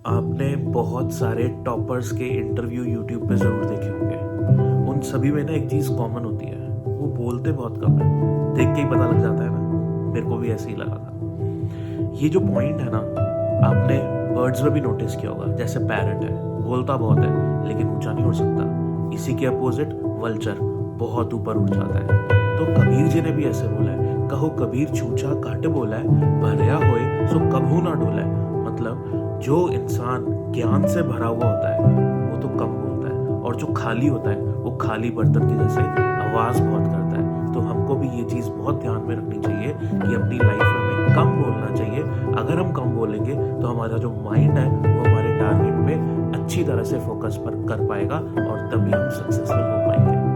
आपने बहुत सारे टॉपर्स के इंटरव्यू यूट्यूब पे ज़रूर देखे होंगे। उन सभी में ना एक चीज़ कॉमन होती है, वो बोलते बहुत कम है। देख के ही पता लग जाता है ना, मेरे को भी ऐसे ही लगा था। ये जो पॉइंट है ना, आपने बर्ड्स में भी नोटिस किया होगा। जैसे पैरट है, बोलता बहुत है लेकिन ऊंचा नहीं उड़ सकता। इसी के अपोजिट वल्चर बहुत ऊपर उड़ जाता है। तो कबीर जी ने भी ऐसे बोला है, कहो कबीर छूछा घट बोला है, भरया होए सो कभू ना डोला है। मतलब जो इंसान ज्ञान से भरा हुआ होता है वो तो कम बोलता है, और जो खाली होता है वो खाली बर्तन की जैसे आवाज़ बहुत करता है। तो हमको भी ये चीज़ बहुत ध्यान में रखनी चाहिए कि अपनी लाइफ में हमें कम बोलना चाहिए। अगर हम कम बोलेंगे तो हमारा जो माइंड है वो हमारे टारगेट पे अच्छी तरह से फोकस पर कर पाएगा, और तभी हम सक्सेसफुल हो पाएंगे।